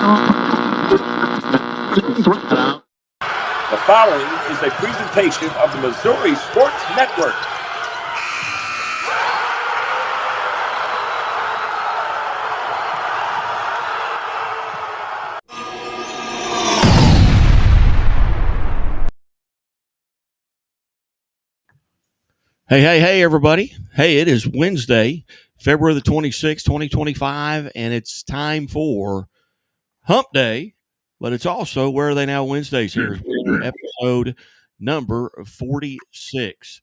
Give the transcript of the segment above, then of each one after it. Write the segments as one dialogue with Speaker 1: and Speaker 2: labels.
Speaker 1: The following is a presentation of the Missouri Sports Network.
Speaker 2: Hey, everybody. Hey, it is Wednesday, February the 26th, 2025, and it's time for Hump Day, but it's also Where Are They Now Wednesdays here, episode number 46.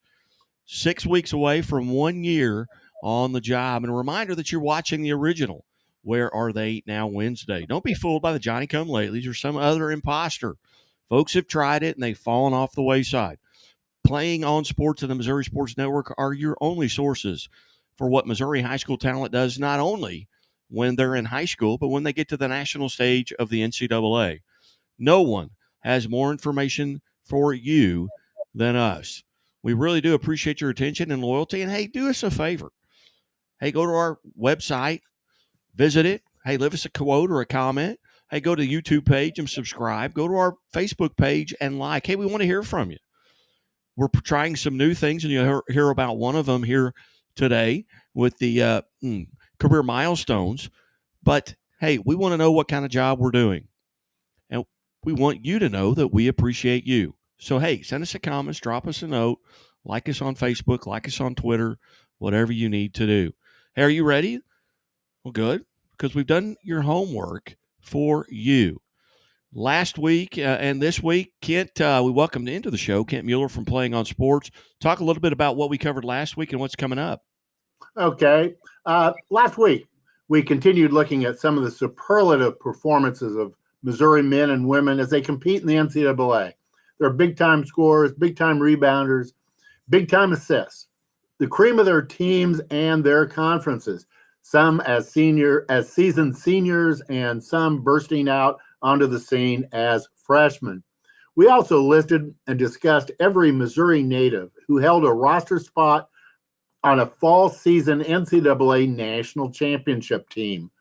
Speaker 2: 6 weeks away from 1 year on the job, and a reminder that you're watching the original Where Are They Now Wednesday. Don't be fooled by the Johnny-come-latelys or some other imposter. Folks have tried it, and they've fallen off the wayside. Playing on Sports and the Missouri Sports Network are your only sources for what Missouri high school talent does, not only when they're in high school, but when they get to the national stage of the NCAA. No one has more information for you than us. We really do appreciate your attention and loyalty. And, hey, do us a favor. Hey, go to our website, visit it. Hey, leave us a quote or a comment. Hey, go to the YouTube page and subscribe. Go to our Facebook page and like. Hey, we want to hear from you. We're trying some new things, and you'll hear about one of them here today with the career milestones. But, hey, we want to know what kind of job we're doing. And we want you to know that we appreciate you. So, hey, send us a comment, drop us a note, like us on Facebook, like us on Twitter, whatever you need to do. Hey, are you ready? Well, good, because we've done your homework for you. Last week and this week, Kent, we welcomed into the show Kent Mueller from Playing on Sports. Talk a little bit about what we covered last week and what's coming up.
Speaker 3: Okay. Last week, we continued looking at some of the superlative performances of Missouri men and women as they compete in the NCAA. They're big-time scorers, big-time rebounders, big-time assists, the cream of their teams and their conferences, some as seasoned seniors and some bursting out onto the scene as freshmen. We also listed and discussed every Missouri native who held a roster spot on a fall season NCAA national championship team.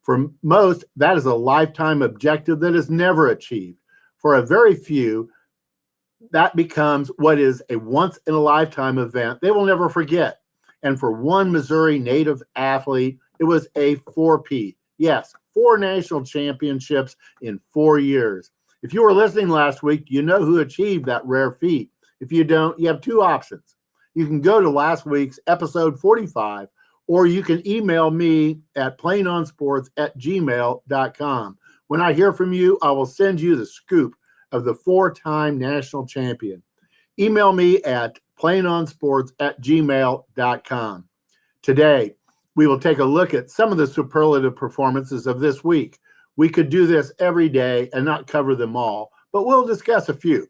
Speaker 3: For most, that is a lifetime objective that is never achieved. For a very few, that becomes what is a once-in-a-lifetime event they will never forget. And for one Missouri native athlete, it was a four-peat. Yes, 4 national championships in 4 years. If you were listening last week, you know who achieved that rare feat. If you don't, you have 2 options. You can go to last week's episode 45, or you can email me at plainonsports@gmail.com. When I hear from you, I will send you the scoop of the 4-time national champion. Email me at plainonsports@gmail.com. Today, we will take a look at some of the superlative performances of this week. We could do this every day and not cover them all, but we'll discuss a few.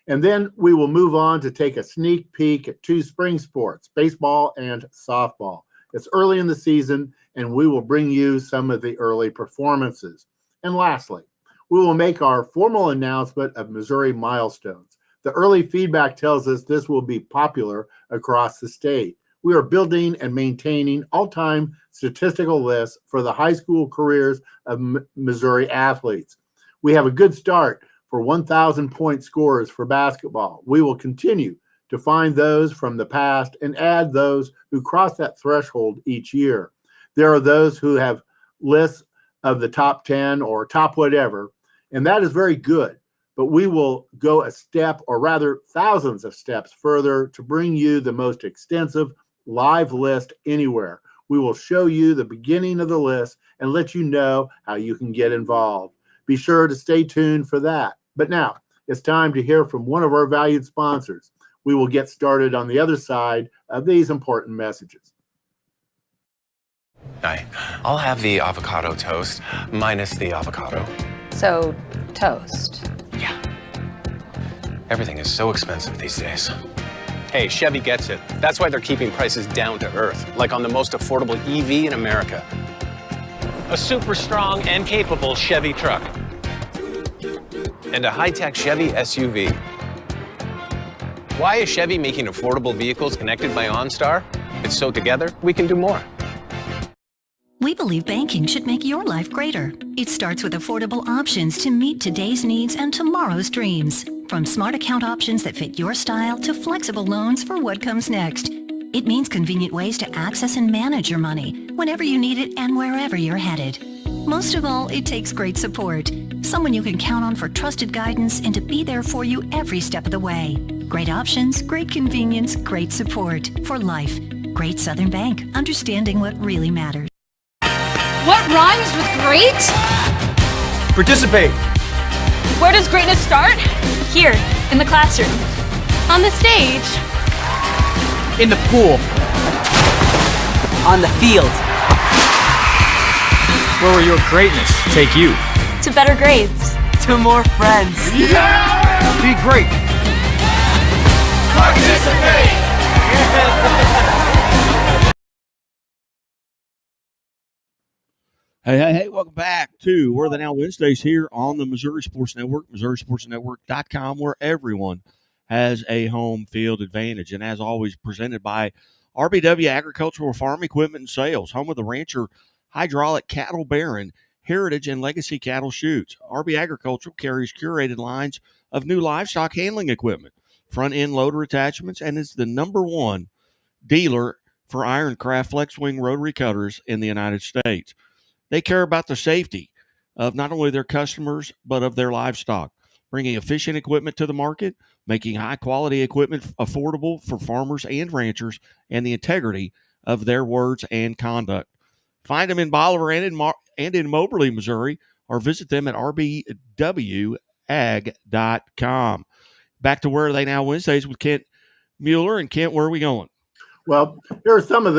Speaker 3: And then we will move on to take a sneak peek at 2 spring sports, baseball and softball. It's early in the season, and we will bring you some of the early performances. And lastly, we will make our formal announcement of Missouri milestones. The early feedback tells us this will be popular across the state. We are building and maintaining all-time statistical lists for the high school careers of Missouri athletes. We have a good start for 1,000-point scorers for basketball. We will continue to find those from the past and add those who cross that threshold each year. There are those who have lists of the top 10 or top whatever, and that is very good. But we will go a step, or rather thousands of steps further, to bring you the most extensive live list anywhere. We will show you the beginning of the list and let you know how you can get involved. Be sure to stay tuned for that. But now it's time to hear from one of our valued sponsors. We will get started on the other side of these important messages.
Speaker 4: Hi, I'll have the avocado toast minus the avocado.
Speaker 5: So, toast.
Speaker 4: Yeah. Everything is so expensive these days.
Speaker 6: Hey, Chevy gets it. That's why they're keeping prices down to earth, like on the most affordable EV in America. A super strong and capable Chevy truck. And a high-tech Chevy SUV. Why is Chevy making affordable vehicles connected by OnStar? It's so together we can do more.
Speaker 7: We believe banking should make your life greater. It starts with affordable options to meet today's needs and tomorrow's dreams. From smart account options that fit your style to flexible loans for what comes next. It means convenient ways to access and manage your money whenever you need it and wherever you're headed. Most of all, it takes great support. Someone you can count on for trusted guidance and to be there for you every step of the way. Great options, great convenience, great support for life. Great Southern Bank, understanding what really matters.
Speaker 8: What rhymes with great?
Speaker 9: Participate.
Speaker 8: Where does greatness start? Here, in the classroom. On the stage.
Speaker 9: In the pool.
Speaker 10: On the field.
Speaker 9: Where will your greatness take you?
Speaker 8: To better grades.
Speaker 10: To more friends.
Speaker 9: Yeah! Be great.
Speaker 1: Participate!
Speaker 2: Hey, welcome back to Where the Now Wednesdays here on the Missouri Sports Network, MissouriSportsNetwork.com, where everyone has a home field advantage. And as always, presented by RBW Agricultural Farm Equipment and Sales, home of the Rancher Hydraulic Cattle Baron, Heritage and Legacy Cattle Chutes. RB Agricultural carries curated lines of new livestock handling equipment, front-end loader attachments, and is the #1 dealer for Ironcraft flex-wing rotary cutters in the United States. They care about the safety of not only their customers, but of their livestock, bringing efficient equipment to the market, making high-quality equipment affordable for farmers and ranchers, and the integrity of their words and conduct. Find them in Bolivar and in Moberly, Missouri, or visit them at rbwag.com. Back to Where Are They Now Wednesdays with Kent Mueller. And Kent, where are we going?
Speaker 3: Well, here are some of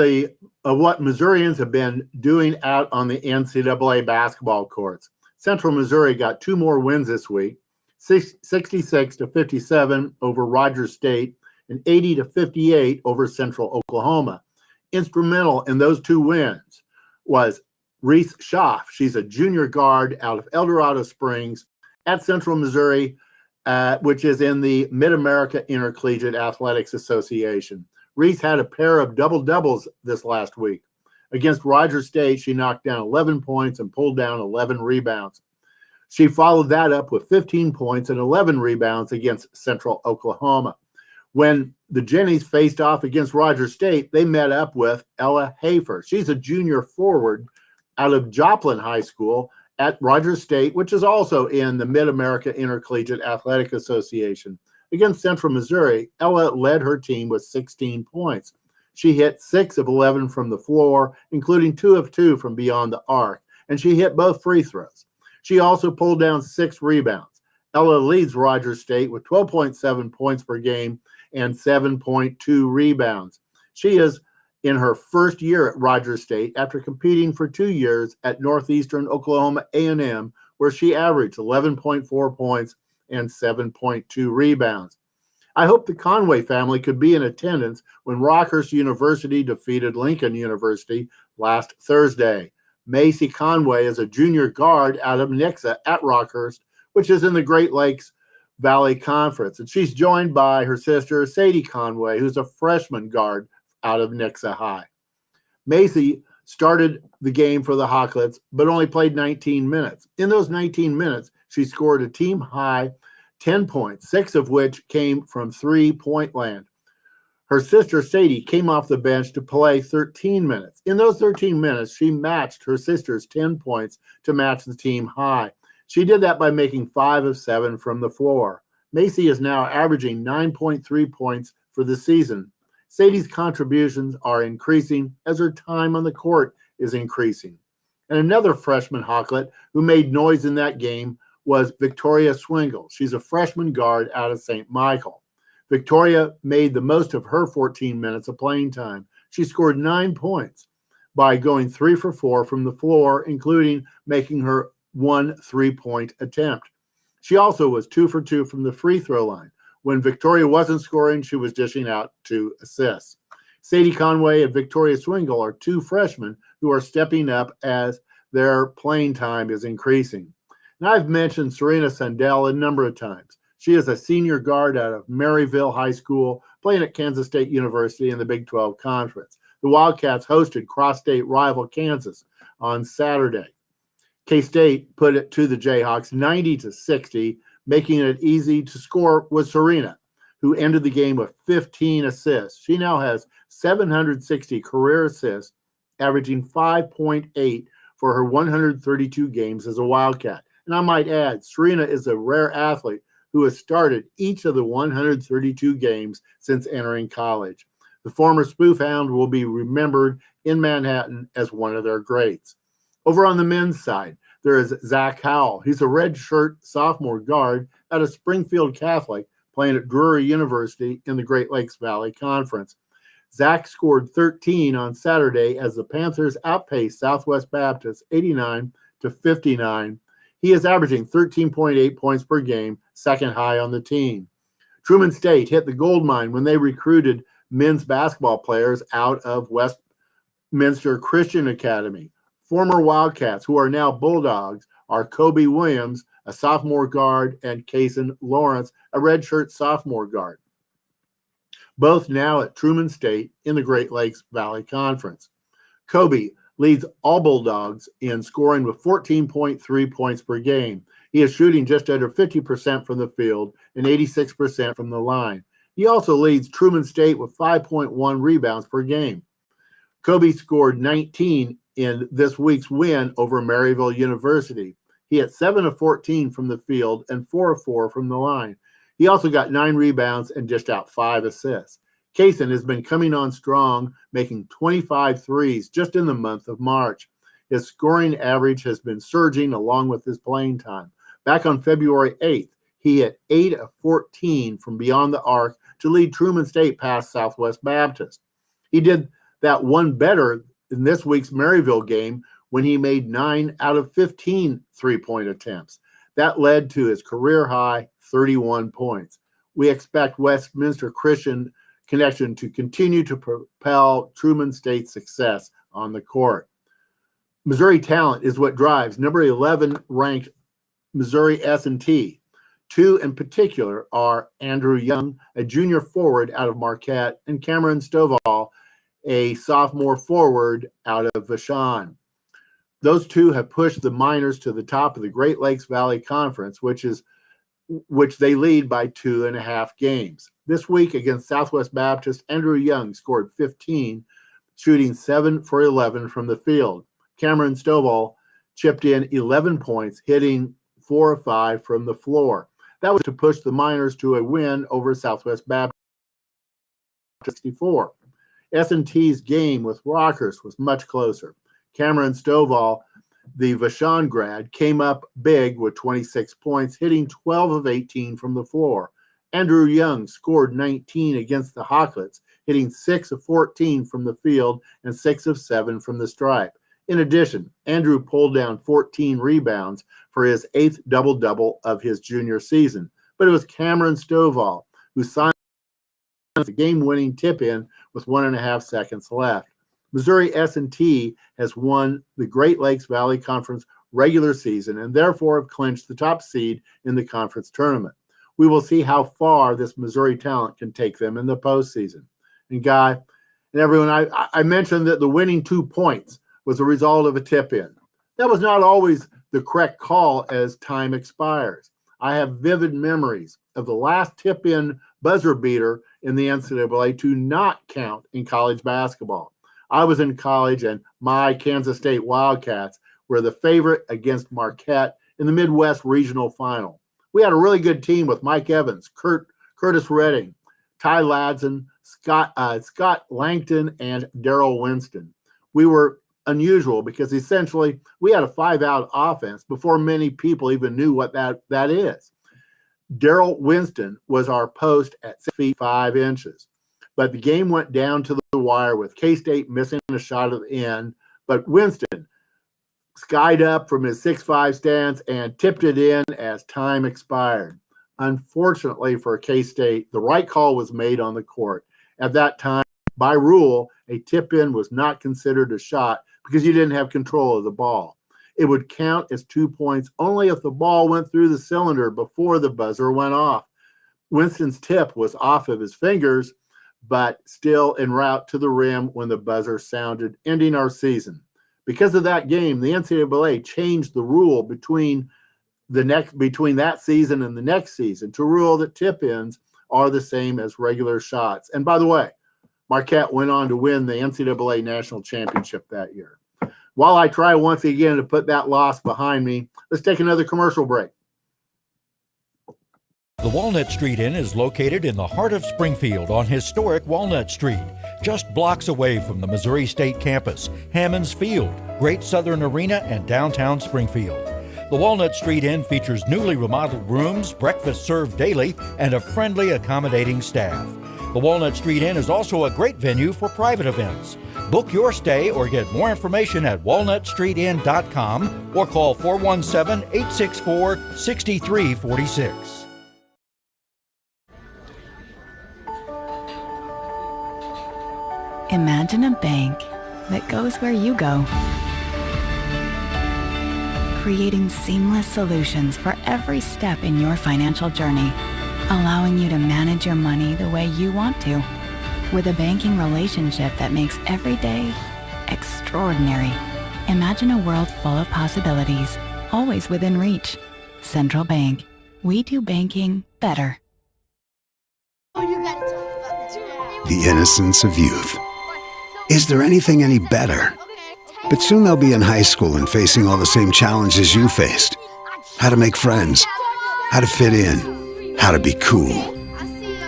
Speaker 3: what Missourians have been doing out on the NCAA basketball courts. Central Missouri got 2 more wins this week, 66-57 over Rogers State and 80-58 over Central Oklahoma. Instrumental in those 2 wins was Reese Schaff. She's a junior guard out of El Dorado Springs at Central Missouri, which is in the Mid-America Intercollegiate Athletics Association. Reese had a pair of double-doubles this last week. Against Rogers State, she knocked down 11 points and pulled down 11 rebounds. She followed that up with 15 points and 11 rebounds against Central Oklahoma. When the Jennies faced off against Rogers State, they met up with Ella Hafer. She's a junior forward out of Joplin High School at Rogers State, which is also in the Mid-America Intercollegiate Athletic Association. Against Central Missouri, Ella led her team with 16 points. She hit 6 of 11 from the floor, including 2 of 2 from beyond the arc, and she hit both free throws. She also pulled down 6 rebounds. Ella leads Rogers State with 12.7 points per game and 7.2 rebounds. She is in her first year at Rogers State after competing for 2 years at Northeastern Oklahoma A&M, where she averaged 11.4 points and 7.2 rebounds. I hope the Conway family could be in attendance when Rockhurst University defeated Lincoln University last Thursday. Macy Conway is a junior guard out of Nixa at Rockhurst, which is in the Great Lakes Valley Conference. And she's joined by her sister, Sadie Conway, who's a freshman guard out of Nixa High. Macy started the game for the Hawklets, but only played 19 minutes. In those 19 minutes, she scored a team-high 10 points, 6 of which came from three-point land. Her sister, Sadie, came off the bench to play 13 minutes. In those 13 minutes, she matched her sister's 10 points to match the team high. She did that by making 5 of 7 from the floor. Macy is now averaging 9.3 points for the season. Sadie's contributions are increasing as her time on the court is increasing. And another freshman Hawklet who made noise in that game was Victoria Swingle. She's a freshman guard out of St. Michael. Victoria made the most of her 14 minutes of playing time. She scored 9 points by going 3 for 4 from the floor, including making her 1 3-point attempt. She also was 2 for 2 from the free throw line. When Victoria wasn't scoring, she was dishing out 2 assists. Sadie Conway and Victoria Swingle are 2 freshmen who are stepping up as their playing time is increasing. Now, I've mentioned Serena Sandell a number of times. She is a senior guard out of Maryville High School, playing at Kansas State University in the Big 12 Conference. The Wildcats hosted cross-state rival Kansas on Saturday. K-State put it to the Jayhawks 90-60, making it easy to score was Serena, who ended the game with 15 assists. She now has 760 career assists, averaging 5.8 for her 132 games as a Wildcat. And I might add, Serena is a rare athlete who has started each of the 132 games since entering college. The former spoof hound will be remembered in Manhattan as one of their greats. Over on the men's side, there is Zach Howell. He's a redshirt sophomore guard out of Springfield Catholic, playing at Drury University in the Great Lakes Valley Conference. Zach scored 13 on Saturday as the Panthers outpaced Southwest Baptist 89-59. He is averaging 13.8 points per game, second high on the team. Truman State hit the gold mine when they recruited men's basketball players out of Westminster Christian Academy. Former Wildcats, who are now Bulldogs, are Kobe Williams, a sophomore guard, and Kason Lawrence, a redshirt sophomore guard. Both now at Truman State in the Great Lakes Valley Conference. Kobe leads all Bulldogs in scoring with 14.3 points per game. He is shooting just under 50% from the field and 86% from the line. He also leads Truman State with 5.1 rebounds per game. Kobe scored 19 in this week's win over Maryville University. He had 7 of 14 from the field and 4 of 4 from the line. He also got 9 rebounds and dished out 5 assists. Kason has been coming on strong, making 25 threes just in the month of March. His scoring average has been surging along with his playing time. Back on February 8th, he hit 8 of 14 from beyond the arc to lead Truman State past Southwest Baptist. He did that one better in this week's Maryville game when he made 9 out of 15 three-point attempts. That led to his career-high 31 points. We expect Westminster Christian Connection to continue to propel Truman State's success on the court. Missouri talent is what drives number 11 ranked Missouri S&T. Two in particular are Andrew Young, a junior forward out of Marquette, and Cameron Stovall, a sophomore forward out of Vashon. Those two have pushed the Miners to the top of the Great Lakes Valley Conference, which they lead by 2.5 games. This week against Southwest Baptist, Andrew Young scored 15, shooting 7 for 11 from the field. Cameron Stovall chipped in 11 points, hitting 4 of 5 from the floor. That was to push the Miners to a win over Southwest Baptist 64. S&T's game with Rockers was much closer. Cameron Stovall, the Vashon grad, came up big with 26 points, hitting 12 of 18 from the floor. Andrew Young scored 19 against the Hawklets, hitting 6 of 14 from the field and 6 of 7 from the stripe. In addition, Andrew pulled down 14 rebounds for his 8th double-double of his junior season. But it was Cameron Stovall who signed the game-winning tip-in with 1.5 seconds left. Missouri S&T has won the Great Lakes Valley Conference regular season and therefore have clinched the top seed in the conference tournament. We will see how far this Missouri talent can take them in the postseason. And Guy and everyone, I mentioned that the winning 2 points was a result of a tip-in. That was not always the correct call as time expires. I have vivid memories of the last tip-in buzzer beater in the NCAA to not count in college basketball. I was in college, and my Kansas State Wildcats were the favorite against Marquette in the Midwest Regional Final. We had a really good team with Mike Evans, Curtis Redding, Ty Ladson, Scott Langton, and Darrell Winston. We were unusual because essentially we had a 5-out offense before many people even knew what that is. Darrell Winston was our post at 6 feet 5 inches. But the game went down to the wire with K-State missing a shot at the end. But Winston skied up from his 6'5" stance and tipped it in as time expired. Unfortunately for K-State, the right call was made on the court. At that time, by rule, a tip-in was not considered a shot because you didn't have control of the ball. It would count as 2 points only if the ball went through the cylinder before the buzzer went off. Winston's tip was off of his fingers, but still en route to the rim when the buzzer sounded, ending our season. Because of that game, the NCAA changed the rule between that season and the next season to rule that tip-ins are the same as regular shots. And by the way, Marquette went on to win the NCAA National Championship that year. While I try once again to put that loss behind me, let's take another commercial break.
Speaker 10: The Walnut Street Inn is located in the heart of Springfield on historic Walnut Street, just blocks away from the Missouri State Campus, Hammonds Field, Great Southern Arena, and downtown Springfield. The Walnut Street Inn features newly remodeled rooms, breakfast served daily, and a friendly, accommodating staff. The Walnut Street Inn is also a great venue for private events. Book your stay or get more information at walnutstreetin.com or call 417-864-6346.
Speaker 11: Imagine a bank that goes where you go, creating seamless solutions for every step in your financial journey, allowing you to manage your money the way you want to, with a banking relationship that makes every day extraordinary. Imagine a world full of possibilities, always within reach. Central Bank. We do banking better.
Speaker 12: The innocence of youth. Is there anything any better? But soon they'll be in high school and facing all the same challenges you faced. How to make friends, how to fit in, how to be cool.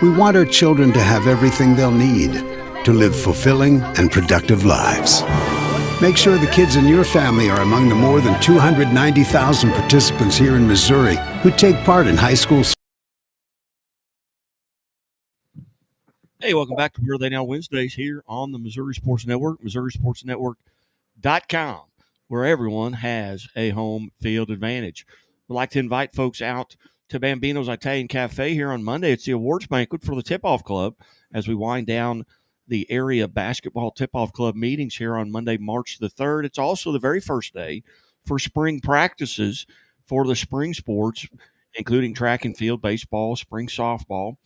Speaker 12: We want our children to have everything they'll need to live fulfilling and productive lives. Make sure the kids in your family are among the more than 290,000 participants here in Missouri who take part in high school.
Speaker 2: Hey, welcome back to Where Are They Now Wednesdays here on the Missouri Sports Network, MissouriSportsNetwork.com, where everyone has a home field advantage. We'd like to invite folks out to Bambino's Italian Cafe here on Monday. It's the awards banquet for the Tip-Off Club as we wind down the area basketball Tip-Off Club meetings here on Monday, March the 3rd. It's also the very first day for spring practices for the spring sports, including track and field, baseball, spring softball,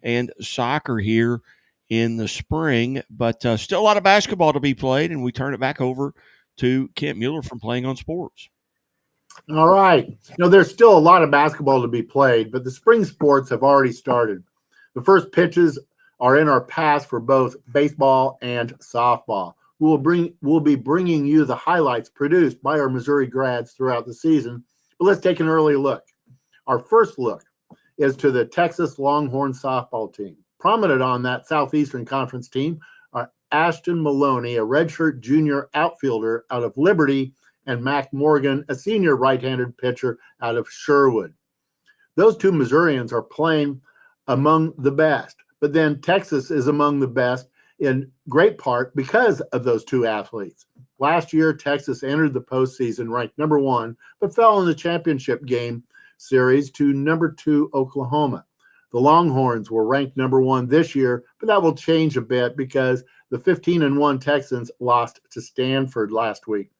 Speaker 2: and soccer here in the spring. But still a lot of basketball to be played, and we turn it back over to Kent Mueller from Playing on Sports.
Speaker 3: All right. There's still a lot of basketball to be played, but the spring sports have already started. The first pitches are in our pass for both baseball and softball. We'll be bringing you the highlights produced by our Missouri grads throughout the season, but let's take an early look. Our first look is to the Texas Longhorn softball team. Prominent on that Southeastern Conference team are Ashton Maloney, a redshirt junior outfielder out of Liberty, and Mac Morgan, a senior right-handed pitcher out of Sherwood. Those two Missourians are playing among the best, but then Texas is among the best in great part because of those two athletes. Last year, Texas entered the postseason ranked number 1, but fell in the championship game series to number 2 Oklahoma. The Longhorns were ranked number 1 this year, but that will change a bit because the 15-1 Texans lost to Stanford last week.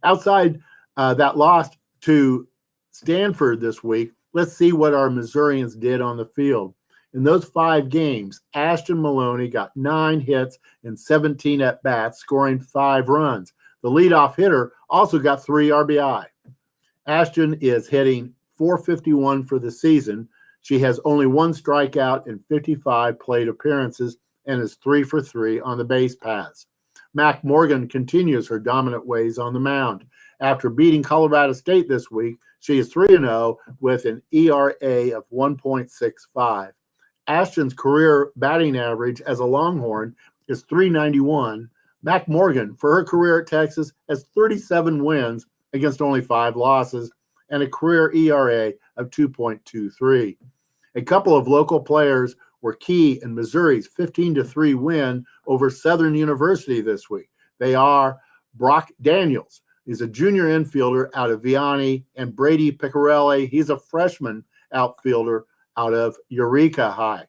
Speaker 3: Outside that loss to Stanford this week, let's see what our Missourians did on the field. In those 5 games, Ashton Maloney got 9 hits and 17 at-bats, scoring 5 runs. The leadoff hitter also got 3 RBI. Ashton is hitting .451 for the season. She has only 1 strikeout in 55 plate appearances and is 3 for 3 on the base paths. Mac Morgan continues her dominant ways on the mound. After beating Colorado State this week, she is 3-0 with an ERA of 1.65. Ashton's career batting average as a Longhorn is .391. Mac Morgan, for her career at Texas, has 37 wins against only 5 losses and a career ERA of 2.23. A couple of local players were key in Missouri's 15-3 win over Southern University this week. They are Brock Daniels. He's a junior infielder out of Vianney, and Brady Picarelli. He's a freshman outfielder out of Eureka High.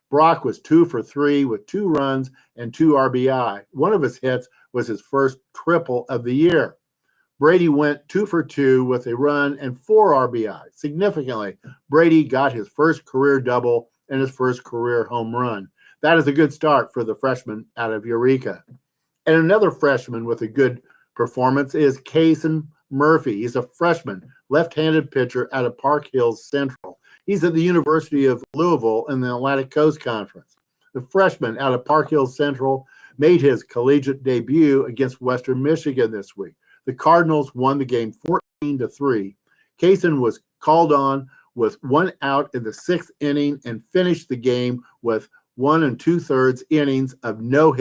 Speaker 3: Brock was 2 for 3 with 2 runs and 2 RBI. One of his hits was his first triple of the year. Brady went 2 for 2 with a run and 4 RBI. Significantly, Brady got his first career double and his first career home run. That is a good start for the freshman out of Eureka. And another freshman with a good performance is Kason Murphy. He's a freshman, left-handed pitcher out of Park Hills Central. He's at the University of Louisville in the Atlantic Coast Conference. The freshman out of Park Hills Central made his collegiate debut against Western Michigan this week. The Cardinals won the game 14-3. Kason was called on with 1 out in the 6th inning and finished the game with 2 2/3 innings of no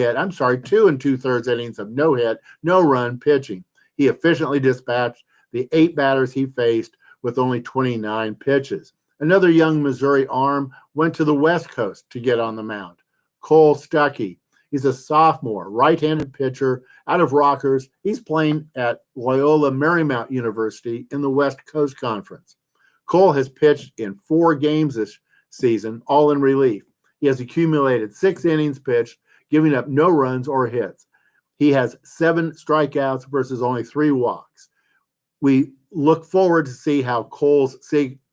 Speaker 3: hit, no run pitching. He efficiently dispatched the 8 batters he faced with only 29 pitches. Another young Missouri arm went to the West Coast to get on the mound. Cole Stuckey. He's a sophomore, right-handed pitcher out of Rockers. He's playing at Loyola Marymount University in the West Coast Conference. Cole has pitched in 4 games this season, all in relief. He has accumulated 6 innings pitched, giving up no runs or hits. He has 7 strikeouts versus only 3 walks. We look forward to see how Cole's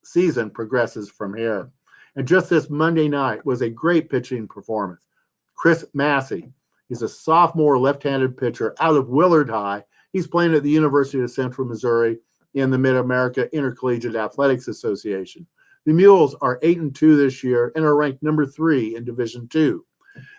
Speaker 3: season progresses from here. And just this Monday night was a great pitching performance. Chris Massey, he's a sophomore left-handed pitcher out of Willard High. He's playing at the University of Central Missouri in the Mid-America Intercollegiate Athletics Association. The Mules are 8-2 this year and are ranked number 3 in Division II.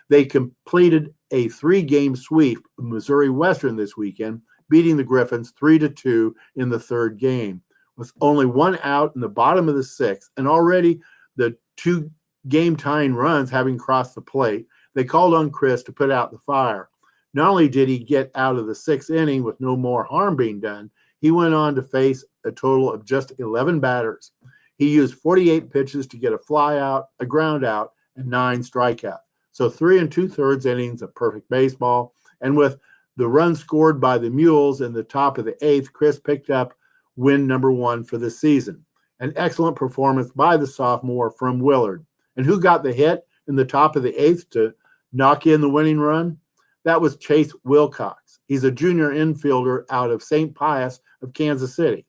Speaker 3: They completed a 3-game sweep of Missouri Western this weekend, beating the Griffins 3-2 in the 3rd game. With only 1 out in the bottom of the 6th, and already the 2 game-tying runs having crossed the plate, they called on Chris to put out the fire. Not only did he get out of the 6th inning with no more harm being done, he went on to face a total of just 11 batters. He used 48 pitches to get a fly out, a ground out, and 9 strikeouts. So 3 2/3 innings of perfect baseball. And with the run scored by the Mules in the top of the 8th, Chris picked up win number 1 for the season. An excellent performance by the sophomore from Willard. And who got the hit in the top of the 8th to knock in the winning run? That was Chase Wilcox. He's a junior infielder out of St. Pius of Kansas City.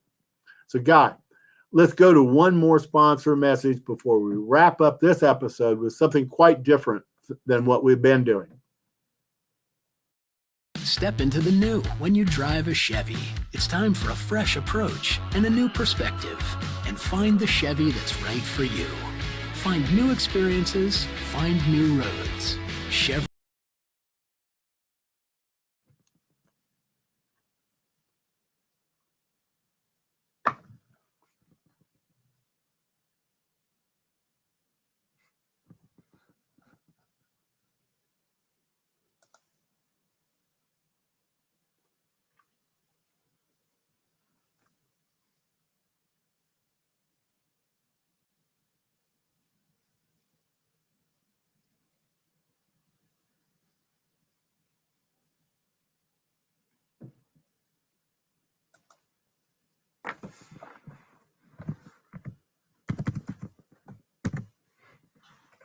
Speaker 3: So, Guy, let's go to one more sponsor message before we wrap up this episode with something quite different than what we've been doing.
Speaker 13: Step into the new when you drive a Chevy. It's time for a fresh approach and a new perspective. And find the Chevy that's right for you. Find new experiences, find new roads. Chevy.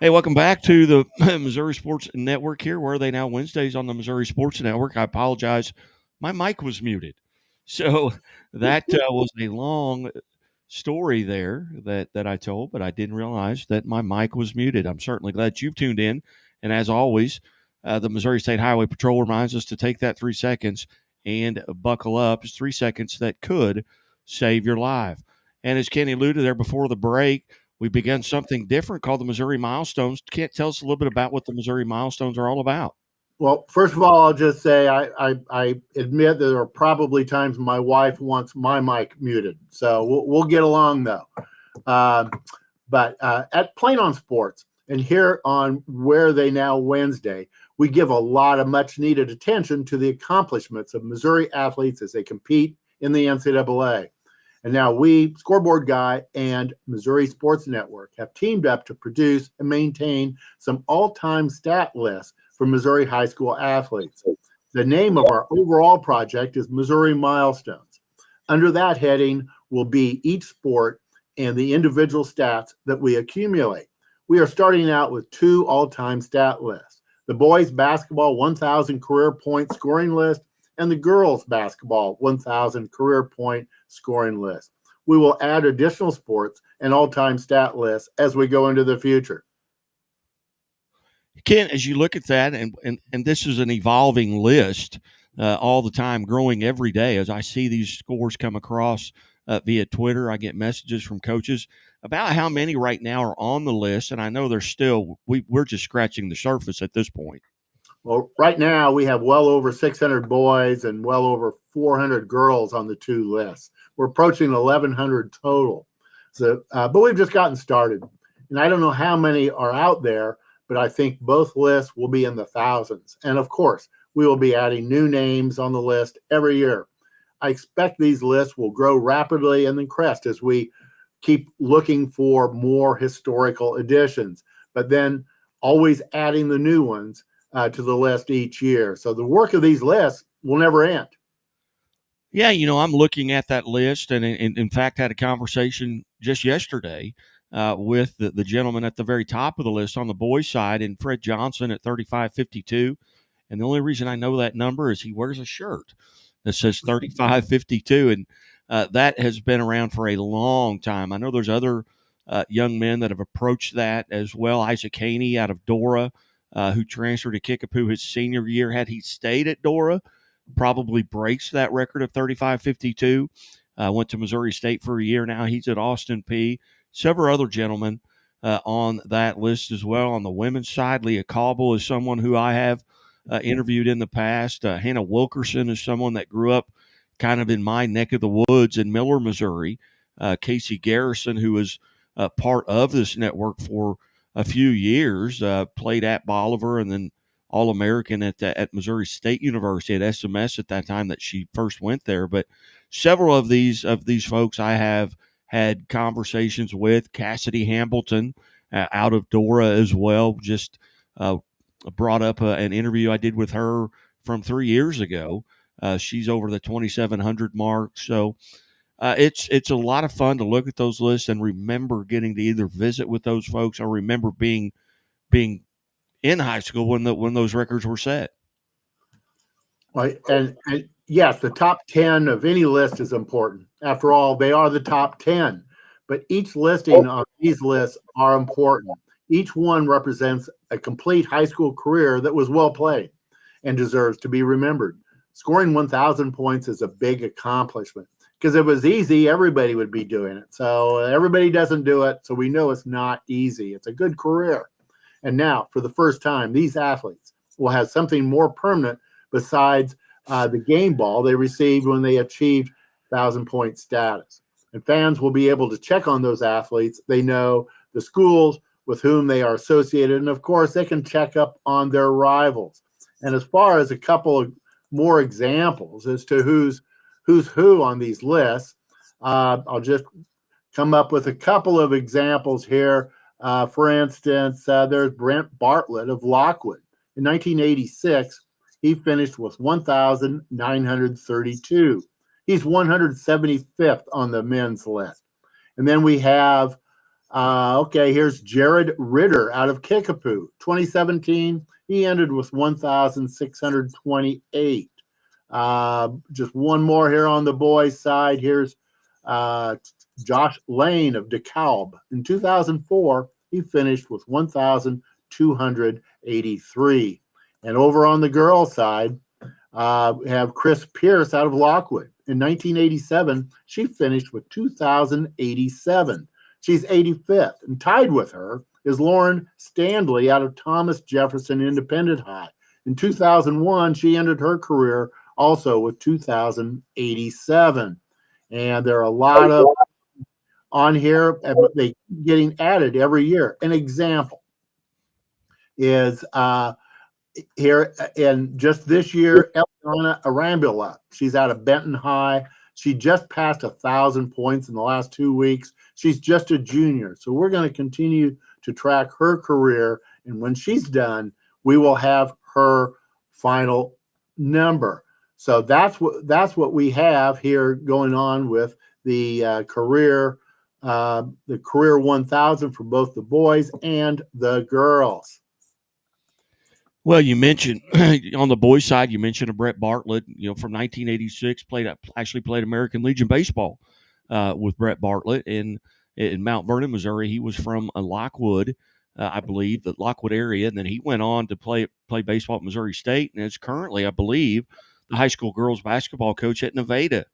Speaker 2: Hey, welcome back to the Missouri Sports Network here. Where are they now? Wednesdays on the Missouri Sports Network. I apologize. My mic was muted. So that was a long story there that I told, but I didn't realize that my mic was muted. I'm certainly glad you've tuned in. And as always, the Missouri State Highway Patrol reminds us to take that 3 seconds and buckle up. It's 3 seconds that could save your life. And as Kenny alluded there before the break, we began something different called the Missouri Milestones. Can't tell us a little bit about what the Missouri Milestones are all about?
Speaker 3: Well, first of all, I'll just say I admit that there are probably times my wife wants my mic muted. So we'll get along, though. But at Plain on Sports and here on Where They Now Wednesday, we give a lot of much-needed attention to the accomplishments of Missouri athletes as they compete in the NCAA. And now we, Scoreboard Guy and Missouri Sports Network, have teamed up to produce and maintain some all-time stat lists for Missouri high school athletes. The name of our overall project is Missouri Milestones. Under that heading will be each sport and the individual stats that we accumulate. We are starting out with 2 all-time stat lists: the boys basketball 1,000 career point scoring list and the girls basketball 1,000 career point scoring list. We will add additional sports and all-time stat lists as we go into the future.
Speaker 2: Ken, as you look at that, and this is an evolving list all the time, growing every day. As I see these scores come across via Twitter, I get messages from coaches about how many right now are on the list, and I know there's still we're just scratching the surface at this point.
Speaker 3: Well, right now we have well over 600 boys and well over 400 girls on the two lists. We're approaching 1,100 total. So, but we've just gotten started, and I don't know how many are out there, but I think both lists will be in the thousands. And of course, we will be adding new names on the list every year. I expect these lists will grow rapidly and then crest as we keep looking for more historical additions, but then always adding the new ones to the list each year. So the work of these lists will never end.
Speaker 2: Yeah, I'm looking at that list, and in fact had a conversation just yesterday with the gentleman at the very top of the list on the boys' side, and Fred Johnson at 3552. And the only reason I know that number is he wears a shirt that says 3552, and that has been around for a long time. I know there's other young men that have approached that as well. Isaac Haney out of Dora, who transferred to Kickapoo his senior year. Had he stayed at Dora, probably breaks that record of 3552. Went to Missouri State for a year now. He's at Austin Peay. Several other gentlemen on that list as well. On the women's side, Leah Cauble is someone who I have interviewed in the past. Hannah Wilkerson is someone that grew up kind of in my neck of the woods in Miller, Missouri. Casey Garrison, who was part of this network for a few years, played at Bolivar and then All-American at Missouri State University at SMS at that time that she first went there. But several of these folks I have had conversations with. Cassidy Hambleton out of Dora as well, just brought up an interview I did with her from 3 years ago. She's over the 2,700 mark. So it's a lot of fun to look at those lists and remember getting to either visit with those folks or remember being in high school when those records were set.
Speaker 3: Right. And yes, the top 10 of any list is important. After all, they are the top 10. But each listing on these lists are important. Each one represents a complete high school career that was well played and deserves to be remembered. Scoring 1,000 points is a big accomplishment because if it was easy, everybody would be doing it. So everybody doesn't do it. So we know it's not easy. It's a good career. And now, for the first time, these athletes will have something more permanent besides the game ball they received when they achieved 1,000-point status. And fans will be able to check on those athletes. They know the schools with whom they are associated. And, of course, they can check up on their rivals. And as far as a couple of more examples as to who's who on these lists, I'll just come up with a couple of examples here. For instance, there's Brent Bartlett of Lockwood. In 1986, he finished with 1,932. He's 175th on the men's list. And then we have, here's Jared Ritter out of Kickapoo. 2017, he ended with 1,628. Just one more here on the boys' side. Here's Josh Lane of DeKalb. In 2004, he finished with 1,283. And over on the girls' side, we have Chris Pierce out of Lockwood. In 1987, she finished with 2,087. She's 85th. And tied with her is Lauren Standley out of Thomas Jefferson Independent High. In 2001, she ended her career also with 2,087. And there are a lot of on here, they keep getting added every year. An example is here in just this year, Eliana Arambula. She's out of Benton High. She just passed 1,000 points in the last 2 weeks. She's just a junior. So we're going to continue to track her career. And when she's done, we will have her final number. So that's what we have here going on with the career 1,000 for both the boys and the girls.
Speaker 2: Well, you mentioned on the boys' side, you mentioned a Brett Bartlett, from 1986, played American Legion baseball with Brett Bartlett in Mount Vernon, Missouri. He was from Lockwood, I believe, the Lockwood area. And then he went on to play baseball at Missouri State, and is currently, I believe, the high school girls basketball coach at Nevada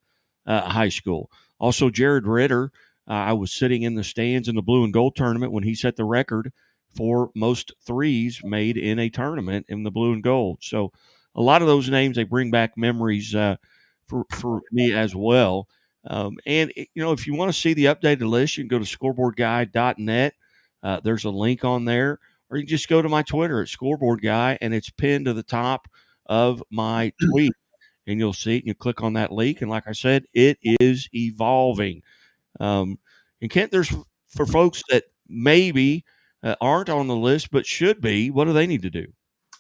Speaker 2: High School. Also, Jared Ritter, I was sitting in the stands in the blue and gold tournament when he set the record for most threes made in a tournament in the blue and gold. So a lot of those names, they bring back memories for me as well. If you want to see the updated list, you can go to scoreboardguy.net. There's a link on there, or you can just go to my Twitter at Scoreboard Guy, and it's pinned to the top of my tweet, and you'll see it. And you click on that link, and like I said, it is evolving. And Kent, there's for folks that maybe aren't on the list but should be. What do they need to do?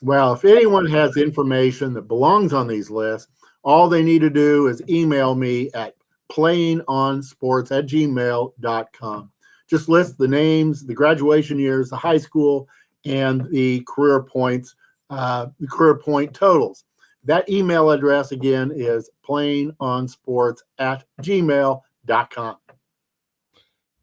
Speaker 3: Well, if anyone has information that belongs on these lists, all they need to do is email me at playingonsports@gmail.com. Just list the names, the graduation years, the high school, and the career points, the career point totals. That email address again is playingonsports@gmail.com.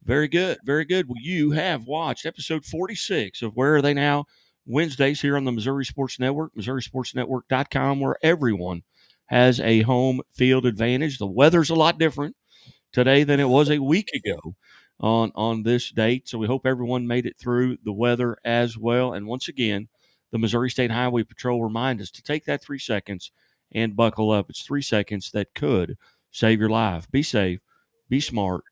Speaker 2: Very good. Very good. Well, you have watched episode 46 of Where Are They Now? Wednesdays here on the Missouri Sports Network, MissouriSportsNetwork.com, where everyone has a home field advantage. The weather's a lot different today than it was a week ago on this date. So we hope everyone made it through the weather as well. And once again, the Missouri State Highway Patrol reminds us to take that 3 seconds and buckle up. It's 3 seconds that could save your life. Be safe, be smart,